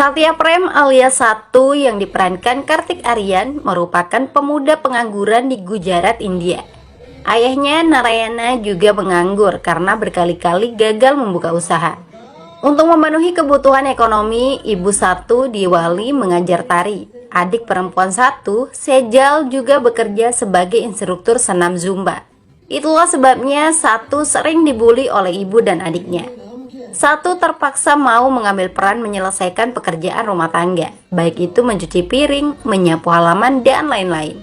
Satya Prem alias Satu yang diperankan Kartik Aaryan merupakan pemuda pengangguran di Gujarat, India. Ayahnya Narayana juga menganggur karena berkali-kali gagal membuka usaha. Untuk memenuhi kebutuhan ekonomi, ibu Satu Diwali mengajar tari. Adik perempuan Satu, Sejal, juga bekerja sebagai instruktur senam Zumba. Itulah sebabnya Satu sering dibully oleh ibu dan adiknya. Satu terpaksa mau mengambil peran menyelesaikan pekerjaan rumah tangga, baik itu mencuci piring, menyapu halaman, dan lain-lain.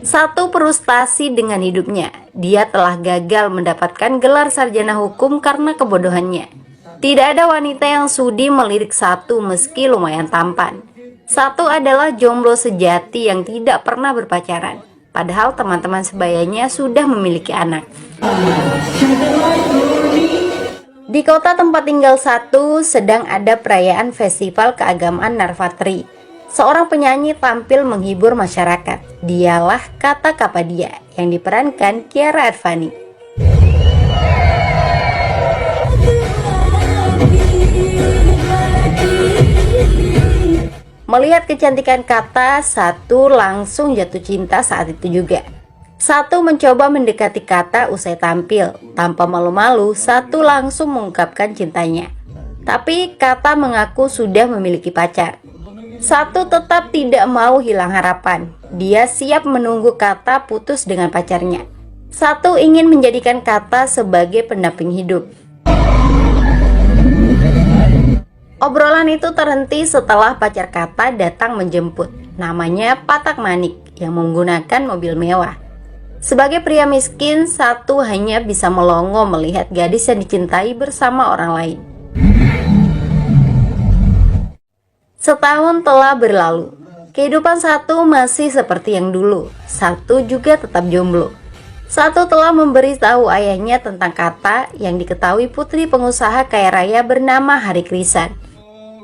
Satu frustasi dengan hidupnya. Dia telah gagal mendapatkan gelar sarjana hukum karena kebodohannya. Tidak ada wanita yang sudi melirik Satu meski lumayan tampan. Satu adalah jomblo sejati yang tidak pernah berpacaran, padahal teman-teman sebayanya sudah memiliki anak. Di kota tempat tinggal Satu sedang ada perayaan festival keagamaan Navratri. Seorang penyanyi tampil menghibur masyarakat. Dialah Kata Kapadia yang diperankan Kiara Advani. Melihat kecantikan Kata, Satu langsung jatuh cinta saat itu juga. Satu mencoba mendekati Kata usai tampil. Tanpa malu-malu, Satu langsung mengungkapkan cintanya. Tapi Kata mengaku sudah memiliki pacar. Satu tetap tidak mau hilang harapan. Dia siap menunggu Kata putus dengan pacarnya. Satu ingin menjadikan Kata sebagai pendamping hidup. Obrolan itu terhenti setelah pacar Kata datang menjemput. Namanya Patak Manik yang menggunakan mobil mewah. Sebagai pria miskin, Satu hanya bisa melongo melihat gadis yang dicintai bersama orang lain. Setahun telah berlalu. Kehidupan Satu masih seperti yang dulu. Satu juga tetap jomblo. Satu telah memberitahu ayahnya tentang Kata yang diketahui putri pengusaha kaya raya bernama Hari Krisan.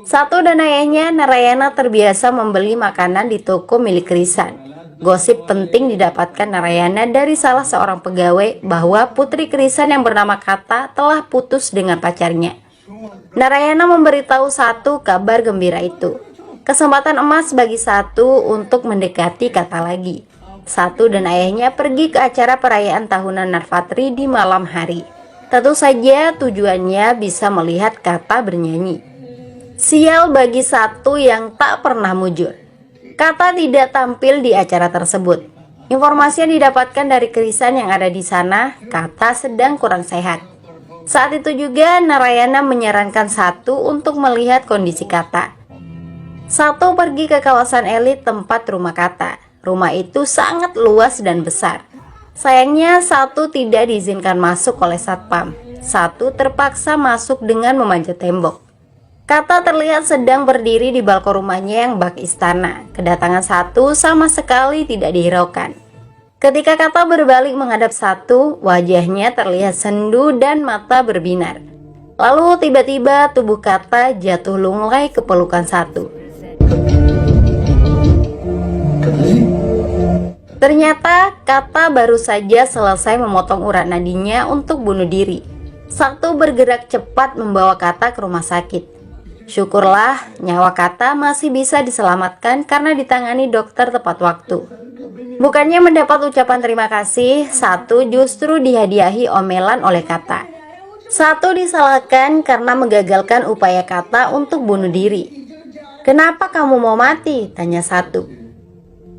Satu dan ayahnya Narayana terbiasa membeli makanan di toko milik Krisan. Gosip penting didapatkan Narayana dari salah seorang pegawai bahwa putri Krisan yang bernama Kata telah putus dengan pacarnya. Narayana memberitahu Satu kabar gembira itu. Kesempatan emas bagi Satu untuk mendekati Kata lagi. Satu dan ayahnya pergi ke acara perayaan tahunan Navratri di malam hari. Tentu saja tujuannya bisa melihat Kata bernyanyi. Sial bagi Satu yang tak pernah mujur. Kata tidak tampil di acara tersebut. Informasi yang didapatkan dari Krisan yang ada di sana, Kata sedang kurang sehat. Saat itu juga Narayana menyarankan Satu untuk melihat kondisi Kata. Satu pergi ke kawasan elit tempat rumah Kata. Rumah itu sangat luas dan besar. Sayangnya Satu tidak diizinkan masuk oleh satpam. Satu terpaksa masuk dengan memanjat tembok. Kata terlihat sedang berdiri di balkon rumahnya yang bak istana. Kedatangan Satu sama sekali tidak dihiraukan. Ketika Kata berbalik menghadap Satu, wajahnya terlihat sendu dan mata berbinar. Lalu tiba-tiba tubuh Kata jatuh lunglai ke pelukan Satu. Ternyata Kata baru saja selesai memotong urat nadinya untuk bunuh diri. Satu bergerak cepat membawa Kata ke rumah sakit. Syukurlah nyawa Kata masih bisa diselamatkan karena ditangani dokter tepat waktu. Bukannya mendapat ucapan terima kasih, Satu justru dihadiahi omelan oleh Kata. Satu disalahkan karena menggagalkan upaya Kata untuk bunuh diri. "Kenapa kamu mau mati?" tanya Satu.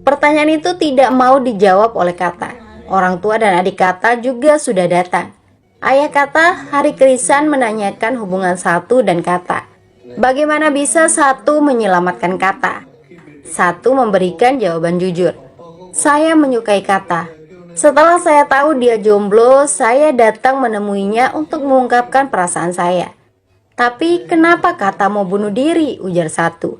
Pertanyaan itu tidak mau dijawab oleh Kata. Orang tua dan adik Kata juga sudah datang. Ayah Kata, Hari Krisan, menanyakan hubungan Satu dan Kata. Bagaimana bisa Satu menyelamatkan Kata? Satu memberikan jawaban jujur. "Saya menyukai Kata. Setelah saya tahu dia jomblo, saya datang menemuinya untuk mengungkapkan perasaan saya. Tapi kenapa Kata mau bunuh diri?" ujar Satu.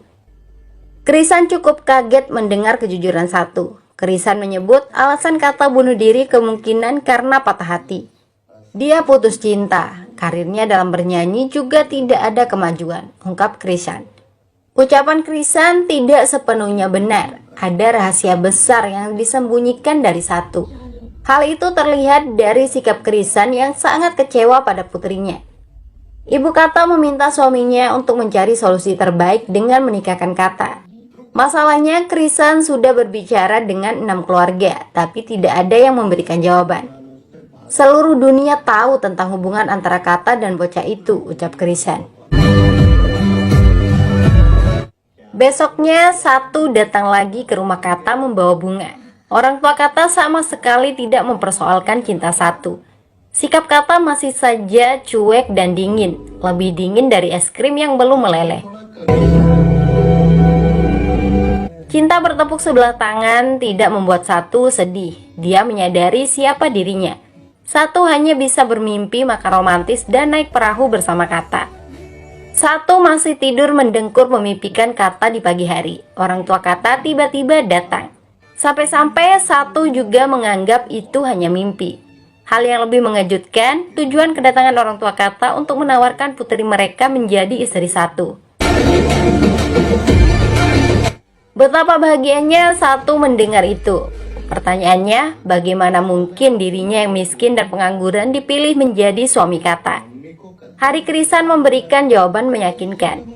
Krisan cukup kaget mendengar kejujuran Satu. Krisan menyebut alasan Kata bunuh diri kemungkinan karena patah hati. Dia putus cinta, karirnya dalam bernyanyi juga tidak ada kemajuan, ungkap Krisan. Ucapan Krisan tidak sepenuhnya benar, ada rahasia besar yang disembunyikan dari Satu. Hal itu terlihat dari sikap Krisan yang sangat kecewa pada putrinya. Ibu Kata meminta suaminya untuk mencari solusi terbaik dengan menikahkan Kata. Masalahnya, Krisan sudah berbicara dengan 6 keluarga, tapi tidak ada yang memberikan jawaban. Seluruh dunia tahu tentang hubungan antara Kata dan bocah itu, ucap Krisan. Besoknya, Satu datang lagi ke rumah Kata membawa bunga. Orang tua Kata sama sekali tidak mempersoalkan cinta Satu. Sikap Kata masih saja cuek dan dingin, lebih dingin dari es krim yang belum meleleh. Cinta bertepuk sebelah tangan tidak membuat Satu sedih. Dia menyadari siapa dirinya. Satu hanya bisa bermimpi makan romantis dan naik perahu bersama Kata. Satu masih tidur mendengkur memimpikan Kata di pagi hari. Orang tua Kata tiba-tiba datang. Sampai-sampai Satu juga menganggap itu hanya mimpi. Hal yang lebih mengejutkan, tujuan kedatangan orang tua Kata untuk menawarkan putri mereka menjadi istri Satu. Betapa bahagianya Satu mendengar itu. Pertanyaannya, bagaimana mungkin dirinya yang miskin dan pengangguran dipilih menjadi suami Kata? Hari Krisan memberikan jawaban meyakinkan.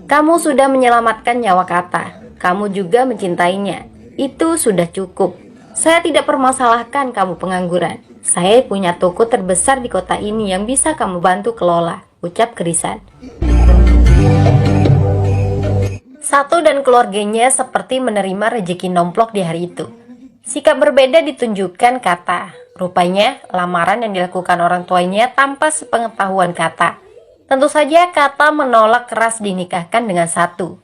Kamu sudah menyelamatkan nyawa Kata. Kamu juga mencintainya. Itu sudah cukup. Saya tidak permasalahkan kamu pengangguran. Saya punya toko terbesar di kota ini yang bisa kamu bantu kelola, ucap Krisan. Satu dan keluarganya seperti menerima rezeki nomplok di hari itu. Sikap berbeda ditunjukkan Kata. Rupanya, lamaran yang dilakukan orang tuanya tanpa sepengetahuan Kata. Tentu saja Kata menolak keras dinikahkan dengan Satu.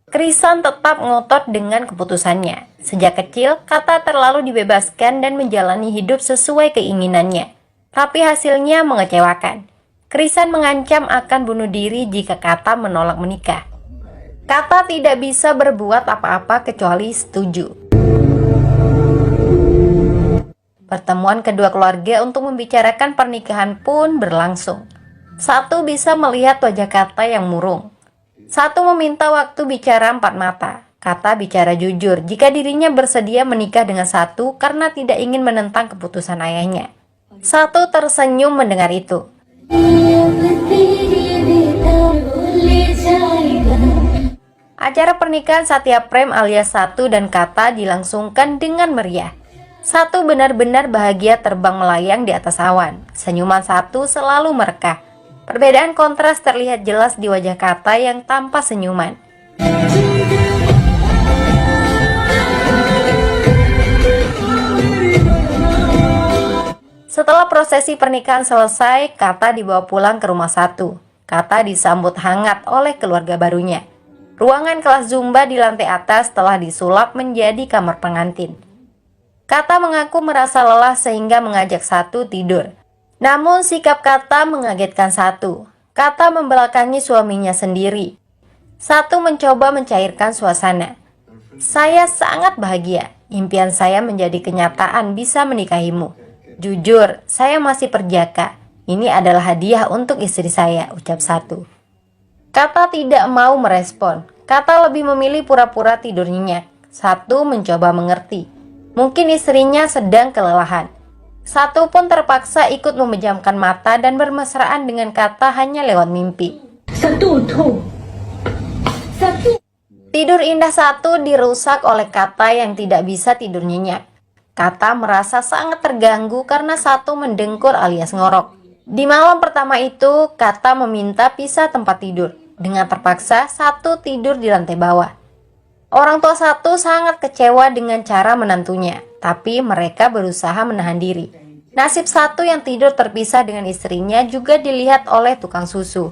Krisan tetap ngotot dengan keputusannya. Sejak kecil, Kata terlalu dibebaskan dan menjalani hidup sesuai keinginannya. Tapi hasilnya mengecewakan. Krisan mengancam akan bunuh diri jika Kata menolak menikah. Kata tidak bisa berbuat apa-apa kecuali setuju. Pertemuan kedua keluarga untuk membicarakan pernikahan pun berlangsung. Satu bisa melihat wajah Kata yang murung. Satu meminta waktu bicara 4 mata. Kata bicara jujur jika dirinya bersedia menikah dengan Satu karena tidak ingin menentang keputusan ayahnya. Satu tersenyum mendengar itu. Acara pernikahan Satya Prem alias Satu dan Kata dilangsungkan dengan meriah. Satu benar-benar bahagia terbang melayang di atas awan. Senyuman Satu selalu merekah. Perbedaan kontras terlihat jelas di wajah Kata yang tanpa senyuman. Setelah prosesi pernikahan selesai, Kata dibawa pulang ke rumah Satu. Kata disambut hangat oleh keluarga barunya. Ruangan kelas Zumba di lantai atas telah disulap menjadi kamar pengantin. Kata mengaku merasa lelah sehingga mengajak Satu tidur. Namun sikap Kata mengagetkan Satu. Kata membelakangi suaminya sendiri. Satu mencoba mencairkan suasana. Saya sangat bahagia. Impian saya menjadi kenyataan bisa menikahimu. Jujur, saya masih perjaka. Ini adalah hadiah untuk istri saya, ucap Satu. Kata tidak mau merespon. Kata lebih memilih pura-pura tidur nyenyak. Satu mencoba mengerti. Mungkin istrinya sedang kelelahan. Satu pun terpaksa ikut memejamkan mata dan bermesraan dengan Kata hanya lewat mimpi. Tidur indah Satu dirusak oleh Kata yang tidak bisa tidur nyenyak. Kata merasa sangat terganggu karena Satu mendengkur alias ngorok. Di malam pertama itu, Kata meminta pisah tempat tidur. Dengan terpaksa, Satu tidur di lantai bawah. Orang tua Satu sangat kecewa dengan cara menantunya, tapi mereka berusaha menahan diri. Nasib Satu yang tidur terpisah dengan istrinya juga dilihat oleh tukang susu.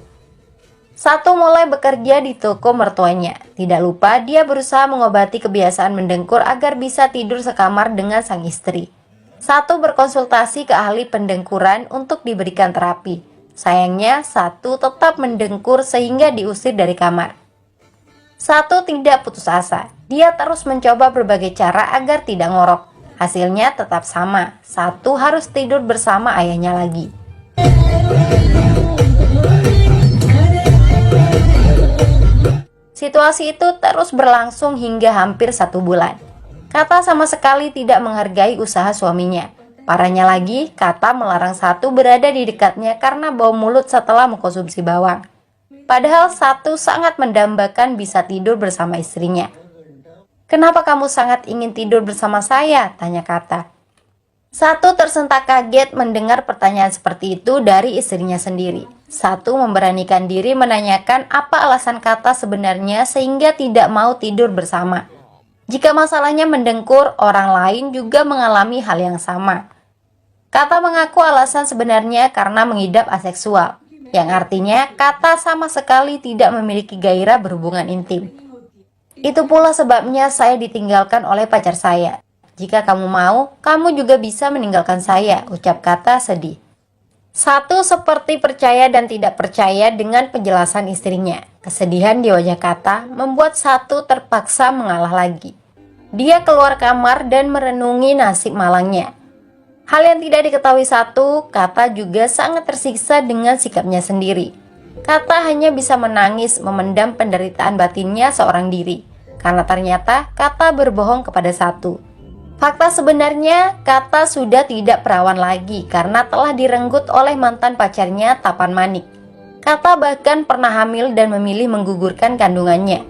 Satu mulai bekerja di toko mertuanya. Tidak lupa dia berusaha mengobati kebiasaan mendengkur agar bisa tidur sekamar dengan sang istri. Satu berkonsultasi ke ahli pendengkuran untuk diberikan terapi. Sayangnya Satu tetap mendengkur sehingga diusir dari kamar. Satu tidak putus asa. Dia terus mencoba berbagai cara agar tidak ngorok. Hasilnya tetap sama. Satu harus tidur bersama ayahnya lagi. Situasi itu terus berlangsung hingga hampir 1 bulan. Kata sama sekali tidak menghargai usaha suaminya. Parahnya lagi, Kata melarang Satu berada di dekatnya karena bau mulut setelah mengkonsumsi bawang. Padahal Satu sangat mendambakan bisa tidur bersama istrinya. "Kenapa kamu sangat ingin tidur bersama saya?" tanya Kata. Satu tersentak kaget mendengar pertanyaan seperti itu dari istrinya sendiri. Satu memberanikan diri menanyakan apa alasan Kata sebenarnya sehingga tidak mau tidur bersama. Jika masalahnya mendengkur, orang lain juga mengalami hal yang sama. Kata mengaku alasan sebenarnya karena mengidap aseksual, yang artinya Kata sama sekali tidak memiliki gairah berhubungan intim. "Itu pula sebabnya saya ditinggalkan oleh pacar saya. Jika kamu mau, kamu juga bisa meninggalkan saya," ucap Kata sedih. Satu seperti percaya dan tidak percaya dengan penjelasan istrinya. Kesedihan di wajah Kata membuat Satu terpaksa mengalah lagi. Dia keluar kamar dan merenungi nasib malangnya. Hal yang tidak diketahui Satu, Kata juga sangat tersiksa dengan sikapnya sendiri. Kata hanya bisa menangis memendam penderitaan batinnya seorang diri, karena ternyata Kata berbohong kepada Satu. Fakta sebenarnya, Kata sudah tidak perawan lagi karena telah direnggut oleh mantan pacarnya Tapan Manik. Kata bahkan pernah hamil dan memilih menggugurkan kandungannya.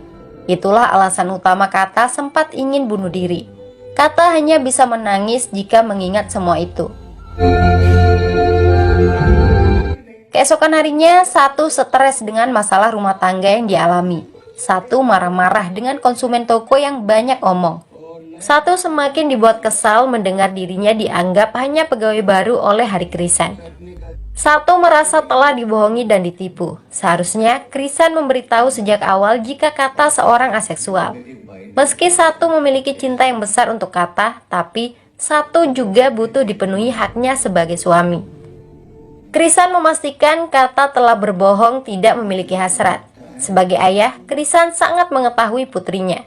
Itulah alasan utama Kata sempat ingin bunuh diri. Kata hanya bisa menangis jika mengingat semua itu. Keesokan harinya, Satu stres dengan masalah rumah tangga yang dialami. Satu marah-marah dengan konsumen toko yang banyak omong. Satu semakin dibuat kesal mendengar dirinya dianggap hanya pegawai baru oleh Hari Krisan. Satu merasa telah dibohongi dan ditipu. Seharusnya Krisan memberitahu sejak awal jika Kata seorang aseksual. Meski Satu memiliki cinta yang besar untuk Kata, tapi Satu juga butuh dipenuhi haknya sebagai suami. Krisan memastikan Kata telah berbohong tidak memiliki hasrat. Sebagai ayah, Krisan sangat mengetahui putrinya.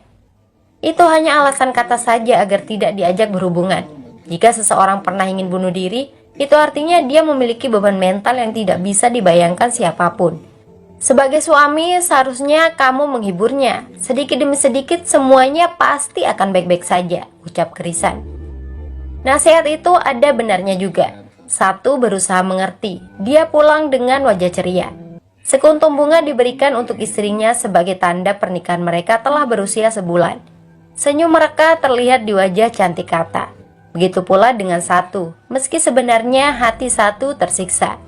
Itu hanya alasan Kata saja agar tidak diajak berhubungan. Jika seseorang pernah ingin bunuh diri, itu artinya dia memiliki beban mental yang tidak bisa dibayangkan siapapun. Sebagai suami, seharusnya kamu menghiburnya. Sedikit demi sedikit semuanya pasti akan baik-baik saja, ucap Krisan. Nasihat itu ada benarnya juga. Satu berusaha mengerti. Dia pulang dengan wajah ceria. Sekuntum bunga diberikan untuk istrinya sebagai tanda pernikahan mereka telah berusia sebulan. Senyum mereka terlihat di wajah cantik Kata. Begitu pula dengan Satu, meski sebenarnya hati Satu tersiksa.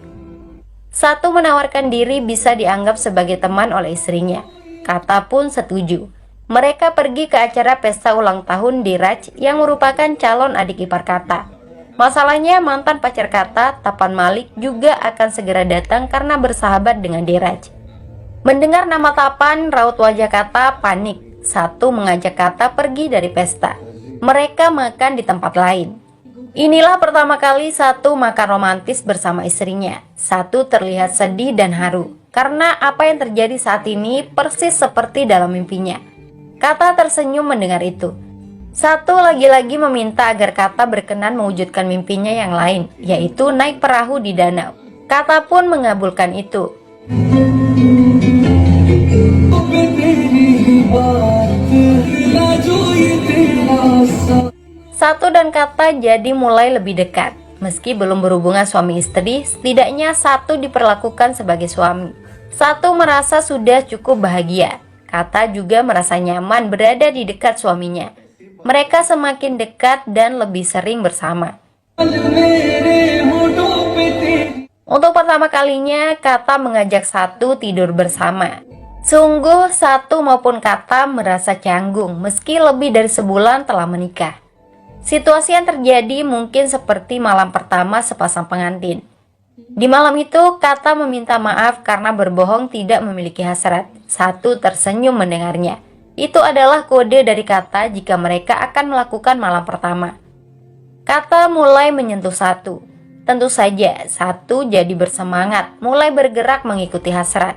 Satu menawarkan diri bisa dianggap sebagai teman oleh istrinya. Kata pun setuju. Mereka pergi ke acara pesta ulang tahun Diraj yang merupakan calon adik ipar Kata. Masalahnya mantan pacar Kata, Tapan Malik, juga akan segera datang karena bersahabat dengan Diraj. Mendengar nama Tapan, raut wajah Kata panik. Satu mengajak Kata pergi dari pesta. Mereka makan di tempat lain. Inilah pertama kali Satu makan romantis bersama istrinya. Satu terlihat sedih dan haru karena apa yang terjadi saat ini persis seperti dalam mimpinya. Kata tersenyum mendengar itu. Satu lagi-lagi meminta agar Kata berkenan mewujudkan mimpinya yang lain, yaitu naik perahu di danau. Kata pun mengabulkan itu. Satu dan Kata jadi mulai lebih dekat. Meski belum berhubungan suami istri, setidaknya Satu diperlakukan sebagai suami. Satu merasa sudah cukup bahagia. Kata juga merasa nyaman berada di dekat suaminya. Mereka semakin dekat dan lebih sering bersama. Untuk pertama kalinya, Kata mengajak Satu tidur bersama. Sungguh Satu maupun Kata merasa canggung meski lebih dari sebulan telah menikah. Situasi yang terjadi mungkin seperti malam pertama sepasang pengantin. Di malam itu, Kata meminta maaf karena berbohong tidak memiliki hasrat. Satu tersenyum mendengarnya. Itu adalah kode dari Kata jika mereka akan melakukan malam pertama. Kata mulai menyentuh Satu. Tentu saja, Satu jadi bersemangat, mulai bergerak mengikuti hasrat.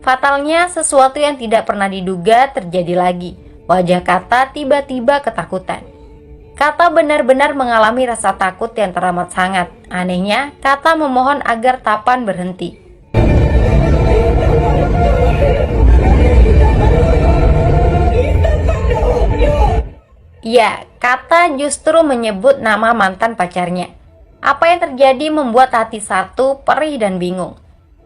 Fatalnya, sesuatu yang tidak pernah diduga terjadi lagi. Wajah Kata tiba-tiba ketakutan. Kata benar-benar mengalami rasa takut yang teramat sangat. Anehnya, Kata memohon agar Tapan berhenti. Ya, Kata justru menyebut nama mantan pacarnya. Apa yang terjadi membuat hati Satu perih dan bingung.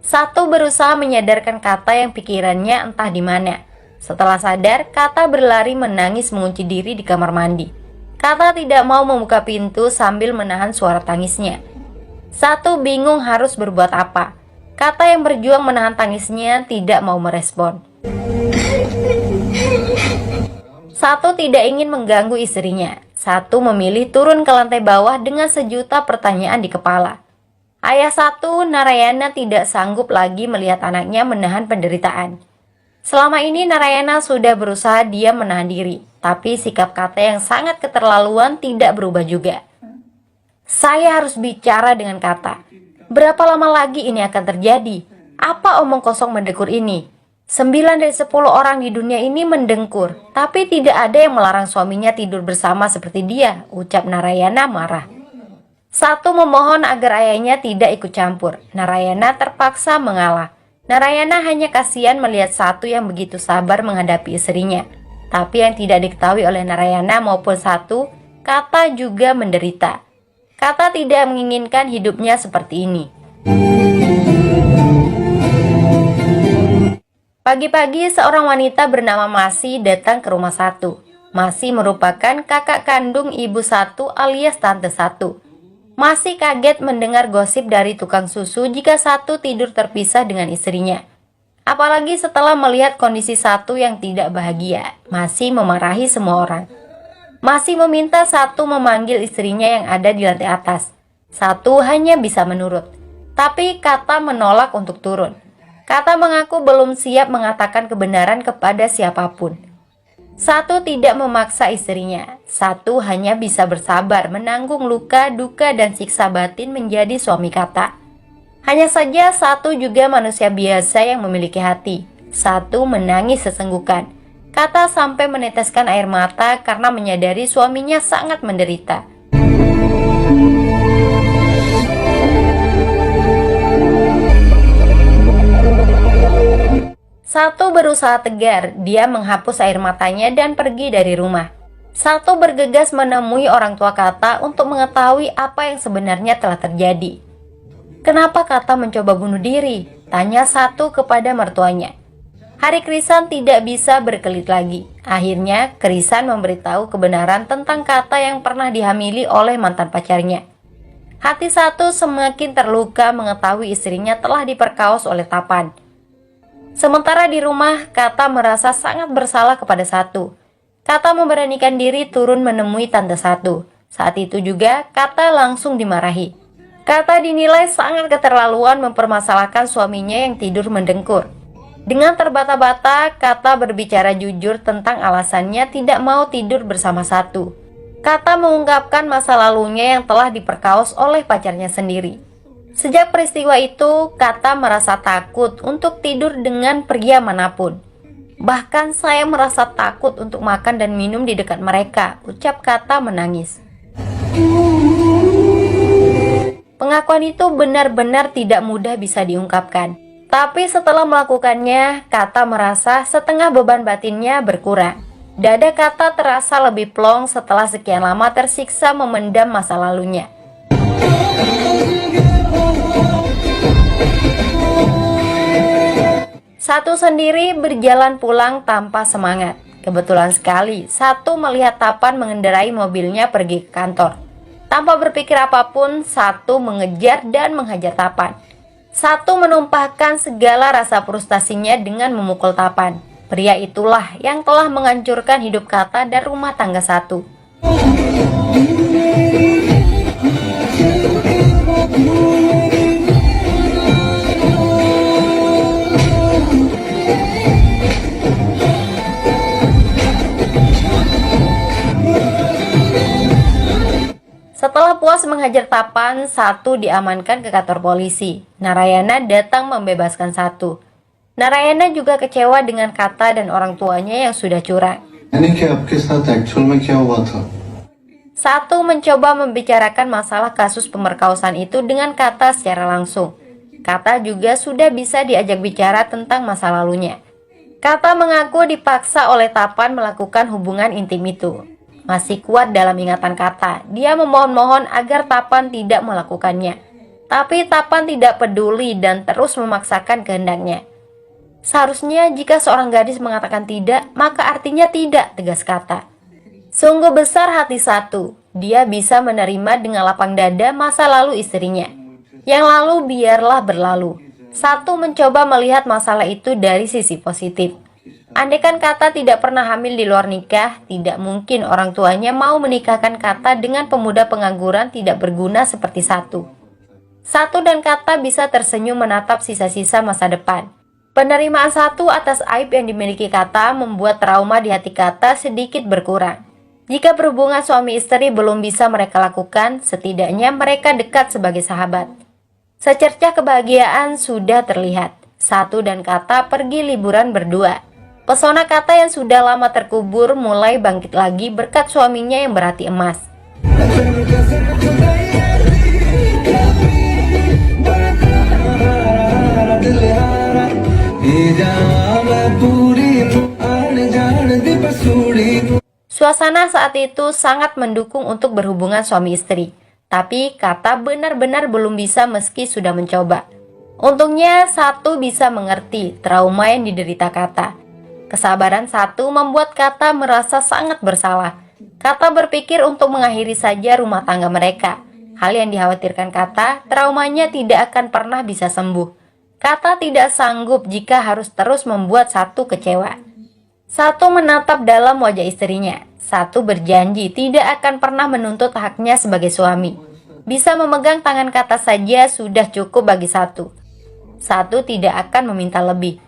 Satu berusaha menyadarkan Kata yang pikirannya entah di mana. Setelah sadar, Kata berlari menangis mengunci diri di kamar mandi. Kata tidak mau membuka pintu sambil menahan suara tangisnya. Satu bingung harus berbuat apa. Kata yang berjuang menahan tangisnya tidak mau merespon. Satu tidak ingin mengganggu istrinya. Satu memilih turun ke lantai bawah dengan sejuta pertanyaan di kepala. Ayah Satu, Narayana, tidak sanggup lagi melihat anaknya menahan penderitaan. Selama ini Narayana sudah berusaha diam menahan diri, tapi sikap Kata yang sangat keterlaluan tidak berubah juga. Saya harus bicara dengan Kata. Berapa lama lagi ini akan terjadi? Apa omong kosong mendengkur ini? 9 dari 10 orang di dunia ini mendengkur, tapi tidak ada yang melarang suaminya tidur bersama seperti dia, ucap Narayana marah. Satu memohon agar ayahnya tidak ikut campur. Narayana terpaksa mengalah. Narayana hanya kasihan melihat Satu yang begitu sabar menghadapi istrinya. Tapi yang tidak diketahui oleh Narayana maupun Satu, Kata juga menderita. Kata tidak menginginkan hidupnya seperti ini. Pagi-pagi seorang wanita bernama Masi datang ke rumah Satu. Masi merupakan kakak kandung ibu Satu alias tante Satu. Masi kaget mendengar gosip dari tukang susu jika Satu tidur terpisah dengan istrinya. Apalagi setelah melihat kondisi Satu yang tidak bahagia. Masi memarahi semua orang. Masi meminta Satu memanggil istrinya yang ada di lantai atas. Satu hanya bisa menurut. Tapi Kata menolak untuk turun. Kata mengaku belum siap mengatakan kebenaran kepada siapapun. Satu tidak memaksa istrinya. Satu hanya bisa bersabar menanggung luka, duka, dan siksa batin menjadi suami Kata. Hanya saja Satu juga manusia biasa yang memiliki hati. Satu menangis sesenggukan. Kata sampai meneteskan air mata karena menyadari suaminya sangat menderita. Satu berusaha tegar, dia menghapus air matanya dan pergi dari rumah. Satu bergegas menemui orang tua Kata untuk mengetahui apa yang sebenarnya telah terjadi. Kenapa Kata mencoba bunuh diri? Tanya Satu kepada mertuanya. Hari Krisan tidak bisa berkelit lagi. Akhirnya, Krisan memberitahu kebenaran tentang Kata yang pernah dihamili oleh mantan pacarnya. Hati Satu semakin terluka mengetahui istrinya telah diperkaos oleh Tapan. Sementara di rumah, Kata merasa sangat bersalah kepada Satu. Kata memberanikan diri turun menemui tante Satu. Saat itu juga, Kata langsung dimarahi. Kata dinilai sangat keterlaluan mempermasalahkan suaminya yang tidur mendengkur. Dengan terbata-bata, Kata berbicara jujur tentang alasannya tidak mau tidur bersama Satu. Kata mengungkapkan masa lalunya yang telah diperkaos oleh pacarnya sendiri. Sejak peristiwa itu, Kata merasa takut untuk tidur dengan pria manapun. Bahkan saya merasa takut untuk makan dan minum di dekat mereka, ucap Kata menangis. Pengakuan itu benar-benar tidak mudah bisa diungkapkan. Tapi setelah melakukannya, Kata merasa setengah beban batinnya berkurang. Dada Kata terasa lebih plong setelah sekian lama tersiksa memendam masa lalunya. Satu sendiri berjalan pulang tanpa semangat. Kebetulan sekali, Satu melihat Tapan mengendarai mobilnya pergi ke kantor. Tanpa berpikir apapun, Satu mengejar dan menghajar Tapan. Satu menumpahkan segala rasa frustasinya dengan memukul Tapan. Pria itulah yang telah menghancurkan hidup Kata dan rumah tangga Satu. Setelah puas menghajar Tapan, Satu diamankan ke kantor polisi. Narayana datang membebaskan Satu. Narayana juga kecewa dengan Kata dan orang tuanya yang sudah curang. Satu mencoba membicarakan masalah kasus pemerkosaan itu dengan Kata secara langsung. Kata juga sudah bisa diajak bicara tentang masa lalunya. Kata mengaku dipaksa oleh Tapan melakukan hubungan intim itu. masih kuat dalam ingatan Kata. Dia memohon-mohon agar Tapan tidak melakukannya. Tapi Tapan tidak peduli dan terus memaksakan kehendaknya. Seharusnya jika seorang gadis mengatakan tidak, maka artinya tidak, tegas Kata. Sungguh besar hati Satu. Dia bisa menerima dengan lapang dada masa lalu istrinya. Yang lalu biarlah berlalu. Satu mencoba melihat masalah itu dari sisi positif. Andaikan Kata tidak pernah hamil di luar nikah, tidak mungkin orang tuanya mau menikahkan Kata dengan pemuda pengangguran tidak berguna seperti Satu. Satu dan Kata bisa tersenyum menatap sisa-sisa masa depan. Penerimaan Satu atas aib yang dimiliki Kata membuat trauma di hati Kata sedikit berkurang. Jika berhubungan suami istri belum bisa mereka lakukan, setidaknya mereka dekat sebagai sahabat. Secercah kebahagiaan sudah terlihat. Satu dan Kata pergi liburan berdua. Pesona Kata yang sudah lama terkubur mulai bangkit lagi berkat suaminya yang berhati emas. Suasana saat itu sangat mendukung untuk berhubungan suami istri. Tapi Kata benar-benar belum bisa meski sudah mencoba. Untungnya Satu bisa mengerti trauma yang diderita Kata. Kesabaran Satu membuat Kata merasa sangat bersalah. Kata berpikir untuk mengakhiri saja rumah tangga mereka. Hal yang dikhawatirkan Kata, traumanya tidak akan pernah bisa sembuh. Kata tidak sanggup jika harus terus membuat Satu kecewa. Satu menatap dalam wajah istrinya. Satu berjanji tidak akan pernah menuntut haknya sebagai suami. Bisa memegang tangan Kata saja sudah cukup bagi Satu. Satu tidak akan meminta lebih.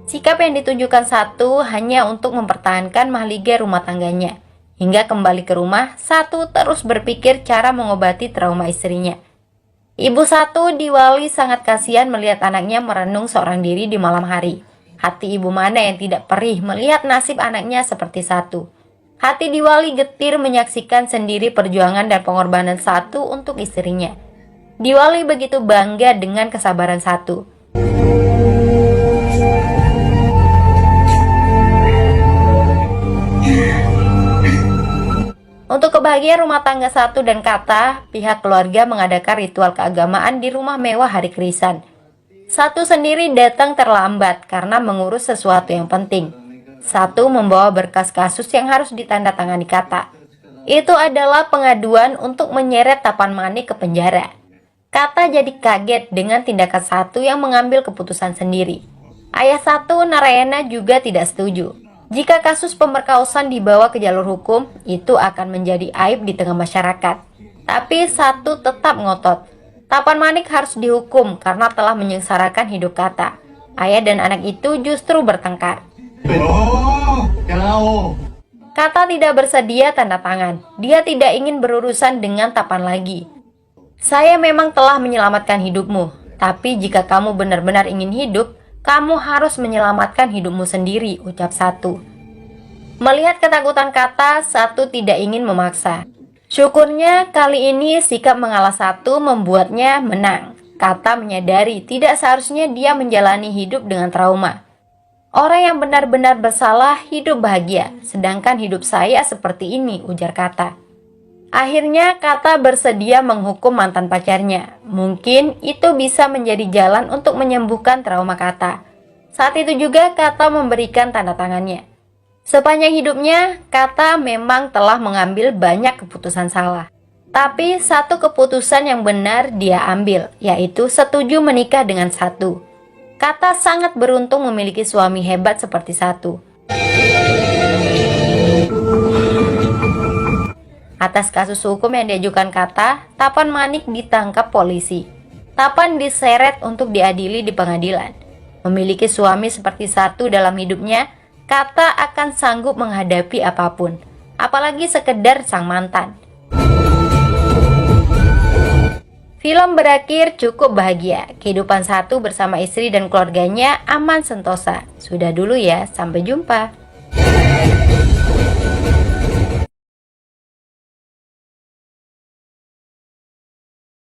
Sikap yang ditunjukkan Satu hanya untuk mempertahankan mahligai rumah tangganya. Hingga kembali ke rumah, Satu terus berpikir cara mengobati trauma istrinya. Ibu Satu, Diwali, sangat kasihan melihat anaknya merenung seorang diri di malam hari. Hati ibu mana yang tidak perih melihat nasib anaknya seperti Satu. Hati Diwali getir menyaksikan sendiri perjuangan dan pengorbanan Satu untuk istrinya. Diwali begitu bangga dengan kesabaran Satu. Untuk kebahagiaan rumah tangga Satu dan Kata, pihak keluarga mengadakan ritual keagamaan di rumah mewah hari Krisan. Satu sendiri datang terlambat karena mengurus sesuatu yang penting. Satu membawa berkas kasus yang harus ditandatangani Kata. Itu adalah pengaduan untuk menyeret Tapan Manik ke penjara. Kata jadi kaget dengan tindakan Satu yang mengambil keputusan sendiri. Ayah Satu, Narayana, juga tidak setuju. Jika kasus pemerkosaan dibawa ke jalur hukum, itu akan menjadi aib di tengah masyarakat. Tapi Satu tetap ngotot. Tapan Manik harus dihukum karena telah menyengsarakan hidup Kata. Ayah dan anak itu justru bertengkar. Kata tidak bersedia tanda tangan. Dia tidak ingin berurusan dengan Tapan lagi. Saya memang telah menyelamatkan hidupmu, tapi jika kamu benar-benar ingin hidup, kamu harus menyelamatkan hidupmu sendiri, ucap Satu. Melihat ketakutan Kata, Satu tidak ingin memaksa. Syukurnya kali ini sikap mengalah Satu membuatnya menang. Kata menyadari tidak seharusnya dia menjalani hidup dengan trauma. Orang yang benar-benar bersalah hidup bahagia, sedangkan hidup saya seperti ini, ujar Kata. Akhirnya Kata bersedia menghukum mantan pacarnya. Mungkin itu bisa menjadi jalan untuk menyembuhkan trauma Kata. Saat itu juga Kata memberikan tanda tangannya. Sepanjang hidupnya, Kata memang telah mengambil banyak keputusan salah. Tapi satu keputusan yang benar dia ambil, yaitu setuju menikah dengan Satu. Kata sangat beruntung memiliki suami hebat seperti Satu. Atas kasus hukum yang diajukan Kata, Tapan Manik ditangkap polisi. Tapan diseret untuk diadili di pengadilan. Memiliki suami seperti Satu dalam hidupnya, Kata akan sanggup menghadapi apapun, apalagi sekedar sang mantan. Film berakhir cukup bahagia. Kehidupan Satu bersama istri dan keluarganya aman sentosa. Sudah dulu ya, sampai jumpa.